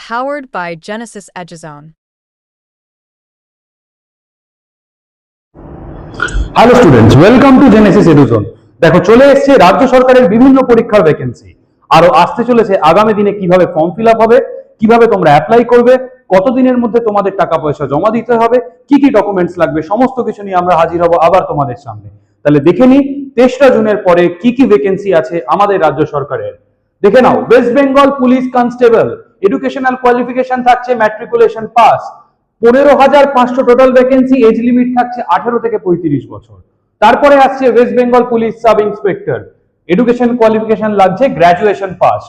powered by Genesis EduZone. Hello students, welcome to Genesis EduZone. দেখো, চলে এসেছে রাজ্য সরকারের বিভিন্ন পরীক্ষার ভ্যাকেন্সি। আরো আসতে চলেছে আগামী দিনে কিভাবে ফর্ম ফিল আপ হবে, কিভাবে তোমরা অ্যাপ্লাই করবে, কতদিনের মধ্যে তোমাদের টাকা পয়সা জমা দিতে হবে, কি কি ডকুমেন্টস লাগবে, সমস্ত কিছু নিয়ে আমরা হাজির হব আবার তোমাদের সামনে। তাহলে দেখে নি 23 জুনের পরে কি কি ভ্যাকেন্সি আছে আমাদের রাজ্য সরকারের। দেখে নাও, West Bengal police constable educational qualification থাকছে matriculation pass, 15,500 total vacancy, age limit থাকছে 18 থেকে 35 বছর। তারপরে আসছে West Bengal police sub inspector, education qualification লাগছে graduation pass,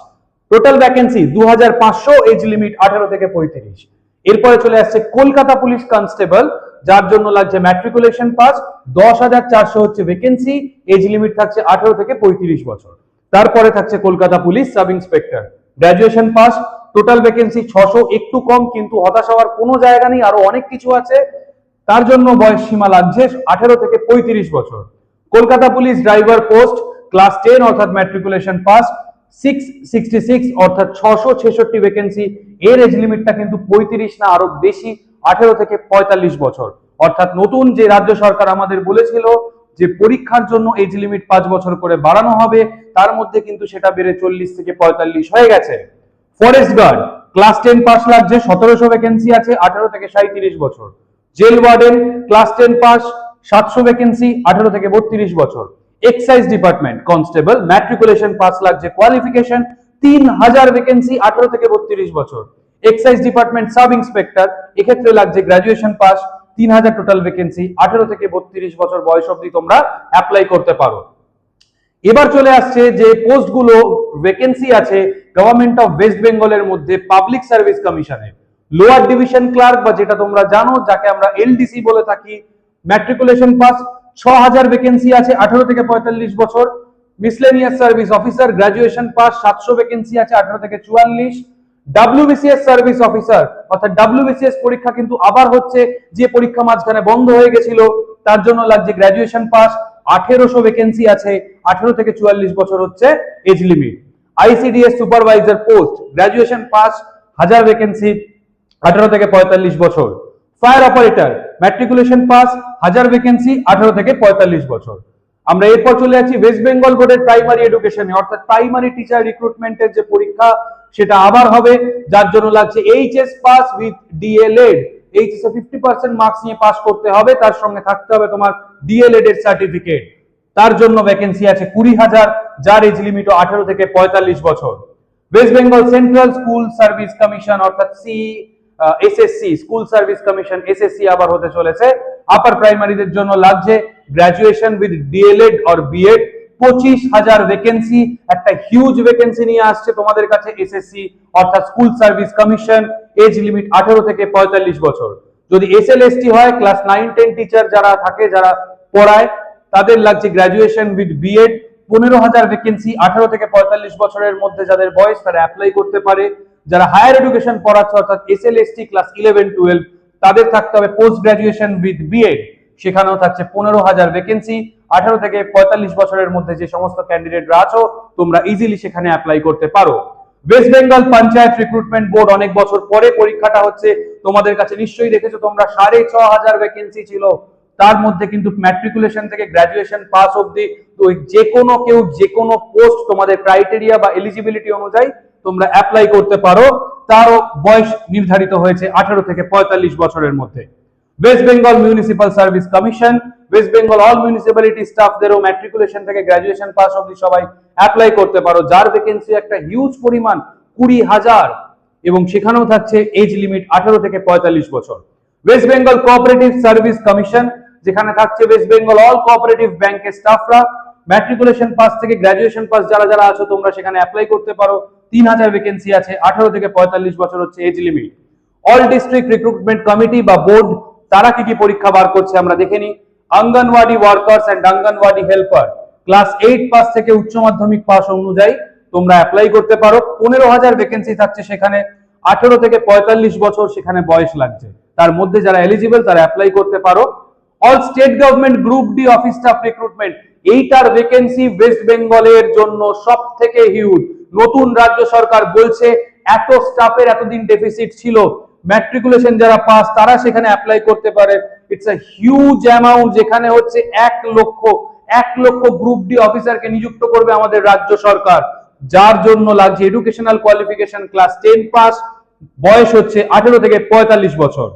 total vacancy 2,500, age limit 18 থেকে 35। এরপরে চলে আসছে কলকাতা পুলিশ কনস্টেবল, যার জন্য লাগছে ম্যাট্রিকুলেশন পাস, 10,400 হচ্ছে ভ্যাকেন্সি, এজ লিমিট থাকছে 18 থেকে 35 বছর। তারপরে থাকছে Kolkata police sub inspector, graduation pass, total vacancy 600, একটু কম, কিন্তু হতাশ হওয়ার কোনো জায়গা নেই, আরো অনেক কিছু আছে। তার জন্য বয়স সীমা লাগছে 18 থেকে 35 বছর। Kolkata police driver post, class 10 অর্থাৎ ম্যাট্রিকুলেশন পাস, 666 অর্থাৎ 666 ভ্যাকেন্সি, এর এজ লিমিটটা কিন্তু 35 না আরো বেশি, 18 থেকে 45 বছর। অর্থাৎ নতুন যে রাজ্য সরকার আমাদের বলেছিল যে পরীক্ষার জন্য এজ লিমিট 5 বছর করে বাড়ানো হবে, তার মধ্যে কিন্তু সেটা বেড়ে 40 থেকে 45 হয়ে গেছে। ফরেস্ট গার্ড ক্লাস 10 পাস লাগছে, 1700 ভ্যাকেন্সি আছে, 18 থেকে 37 বছর। Jail warden class 10 pass, 700 vacancy, 18 থেকে 32 বছর। Excise department constable matriculation pass লাগছে, কোয়ালিফিকেশন 3000 ভ্যাকেন্সি, 18 থেকে 32 বছর। এক্সাইজ ডিপার্টমেন্ট সাব ইন্সপেক্টর, এক্ষেত্রে লাগছে গ্রাজুয়েশন পাস, 3000 টোটাল ভ্যাকেন্সি, 18 থেকে 32 বছর বয়স অবধি তোমরা অ্যাপ্লাই করতে পারো। এবার চলে আসছে যে পোস্টগুলো ভ্যাকেন্সি আছে গভর্নমেন্ট অফ ওয়েস্ট বেঙ্গলের মধ্যে পাবলিক সার্ভিস কমিশনে। লোয়ার ডিভিশন ক্লার্ক বা যেটা তোমরা জানো যাকে আমরা এলডিসি বলে থাকি, ম্যাট্রিকুলেশন পাস, 6000 ভ্যাকেন্সি আছে, 18 থেকে 45 বছর। Miscellaneous service officer, graduation pass, 700 vacancy আছে, 18 থেকে 44। ডাব্লিউবিসিএস সার্ভিস অফিসার অর্থাৎ ডাব্লিউবিসিএস পরীক্ষা কিন্তু আবার হচ্ছে, যে পরীক্ষা মাঝখানে বন্ধ হয়ে গেছিল, তার জন্য লাগছে গ্রাজুয়েশন পাস, 1800 ভ্যাকেন্সি আছে, 18 থেকে 44 বছর হচ্ছে age limit. ICDS supervisor post, graduation pass, 1000 vacancy, 18 থেকে 45 বছর। Fire operator matriculation pass, 1000 vacancy, 18 থেকে 45 বছর। আমরা এরপর চলে যাচ্ছি ওয়েস্ট বেঙ্গল বোর্ডের প্রাইমারি এডুকেশনে, অর্থাৎ প্রাইমারি টিচার রিক্রুটমেন্টের যে পরীক্ষা সেটা আবার হবে, যার জন্য লাগছে HS pass with DLEd. HS এ 50% মার্কস নিয়ে পাস করতে হবে, তার সঙ্গে থাকতে হবে তোমার ডিএলএড এর সার্টিফিকেট। তার জন্য ভ্যাকেন্সি আছে 20,000, যার এজ লিমিট 18 থেকে 45 বছর। West Bengal central school service commission অর্থাৎ SSC, school service commission SSC আবার হতে চলেছে। আপার প্রাইমারিদের জন্য লাগছে graduation with DElEd or BEd, 25,000 vacancy, একটা হিউজ ভ্যাকেন্সি নিয়ে আসছে তোমাদের কাছে এসএসসি অর্থাৎ school service commission. Age limit 18 থেকে 45 বছর। যদি এসএলএসটি হয়, ক্লাস 9-10 টিচার যারা থাকে, যারা পড়ায়, তাদের লাগছে গ্রাজুয়েশন উইথ বিএড, 15,000 ভ্যাকেন্সি, 18 থেকে 45 বছরের মধ্যে যাদের বয়স তারা অ্যাপ্লাই করতে পারে। যারা হায়ার এডুকেশন পড়াচ্ছে অর্থাৎ এসএলএসটি ক্লাস 11-12, তাদের থাকতে হবে পোস্ট গ্রাজুয়েশন উইথ বিএড, সেখানেও থাকছে 15,000 ভ্যাকেন্সি। 18 থেকে 45 বছরের মধ্যে যে সমস্ত ক্যান্ডিডেটরা আছো, তোমরা ইজিলি সেখানে অ্যাপ্লাই করতে পারো। West Bengal panchayat recruitment board, অনেক বছর পরে পরীক্ষাটা হচ্ছে, তোমাদের কাছে নিশ্চয়ই দেখেছো তোমরা 6,500 ভ্যাকেন্সি ছিল, তার মধ্যে কিন্তু ম্যাট্রিকুলেশন থেকে গ্রাজুয়েশন পাস অবধি তো যে কোনো কেউ যে কোনো পোস্ট তোমাদের ক্রাইটেরিয়া বা এলিজিবিলিটি অনুযায়ী তোমরা অ্যাপ্লাই করতে পারো। তারও বয়স নির্ধারিত হয়েছে 18 থেকে 45 বছরের মধ্যে। West Bengal municipal service commission, West Bengal all municipality স্টাফদেরও ম্যাট্রিকুলেশন থেকে গ্রাজুয়েশন পাস অবধি সবাই অ্যাপ্লাই করতে পারো, যার ভ্যাকেন্সি একটা হিউজ পরিমাণ 20,000, এবং সেখানেও থাকছে এজ লিমিট 18 থেকে 45 বছর। West Bengal cooperative service commission, যেখানে থাকছে ওয়েস্ট বেঙ্গল অল কোঅপারেটিভ ব্যাংকের স্টাফরা, ম্যাট্রিকুলেশন পাস থেকে গ্রাজুয়েশন পাস যারা যারা আছো তোমরা সেখানে অ্যাপ্লাই করতে পারো। 3,000 ভ্যাকেন্সি আছে, 18 থেকে 45 বছর হচ্ছে age limit. All district recruitment committee বা বোর্ড, তারা কি কি পরীক্ষা বার করছে আমরা দেখে নিই। Anganwadi workers and anganwadi helper, class 8 pass থেকে উচ্চ মাধ্যমিক পাস অনুযায়ী তোমরা অ্যাপ্লাই করতে পারো। 15,000 ভ্যাকেন্সি থাকছে সেখানে, 18 থেকে 45 বছর সেখানে বয়স লাগছে, তার মধ্যে যারা এলিজিবল তারা অ্যাপ্লাই করতে পারো। All state government group D office staff recruitment, এইটার ভ্যাকেন্সি ওয়েস্ট বেঙ্গলের জন্য সব থেকে হিউজ। নতুন রাজ্য সরকার বলছে এত স্টাফের এতদিন ডেফিসিট ছিল, ম্যাট্রিকুলেশন যারা পাস তারা সেখানে অ্যাপ্লাই করতে পারে। ইটস আ হিউজ অ্যামাউন্ট, যেখানে হচ্ছে 1 লক্ষ গ্রুপ ডি অফিসারকে নিযুক্ত করবে আমাদের রাজ্য সরকার, যার জন্য লাগছে এডুকেশনাল কোয়ালিফিকেশন ক্লাস 10 পাস, বয়স হচ্ছে 18 থেকে 45 বছর।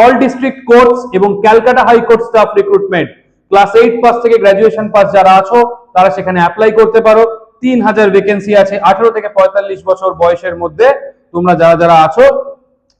অল ডিস্ট্রিক্ট কোর্টস এবং Calcutta high court staff recruitment class 8 pass থেকে গ্র্যাজুয়েশন পাস যারা আছো তারা সেখানে অ্যাপ্লাই করতে পারো। 3000 ভ্যাকেন্সি আছে, 18 থেকে 45 বছর বয়সের মধ্যে তোমরা যারা যারা আছো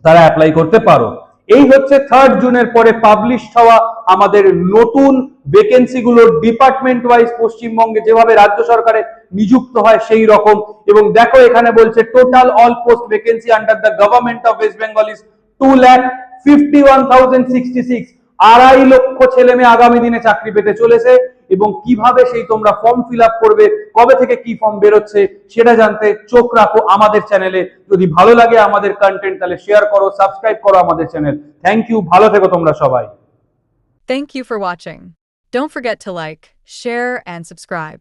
তারা অ্যাপ্লাই করতে পারো। এই হচ্ছে 3rd জুনের পরে পাবলিশ হওয়া আমাদের নতুন ভ্যাকেন্সি গুলো, ডিপার্টমেন্ট ওয়াইজ পশ্চিমবঙ্গে যেভাবে রাজ্য সরকারে নিযুক্ত হয় সেই রকম। এবং দেখো এখানে বলছে total all post vacancy under the government of West Bengal is 2,51,066। 2.5 লক্ষ ছেলে মেয়ে আগামী দিনে চাকরি পেতে চলেছে। এবং কিভাবে সেই তোমরা ফর্ম ফিল আপ করবে, কবে থেকে কি ফর্ম বেরোচ্ছে সেটা জানতে চোখ রাখো আমাদের চ্যানেলে। যদি ভালো লাগে আমাদের কন্টেন্ট তাহলে শেয়ার করো, সাবস্ক্রাইব করো আমাদের চ্যানেল। থ্যাংক ইউ, ভালো থেকো তোমরা সবাই। Thank you for watching. Don't forget to like, share, and subscribe.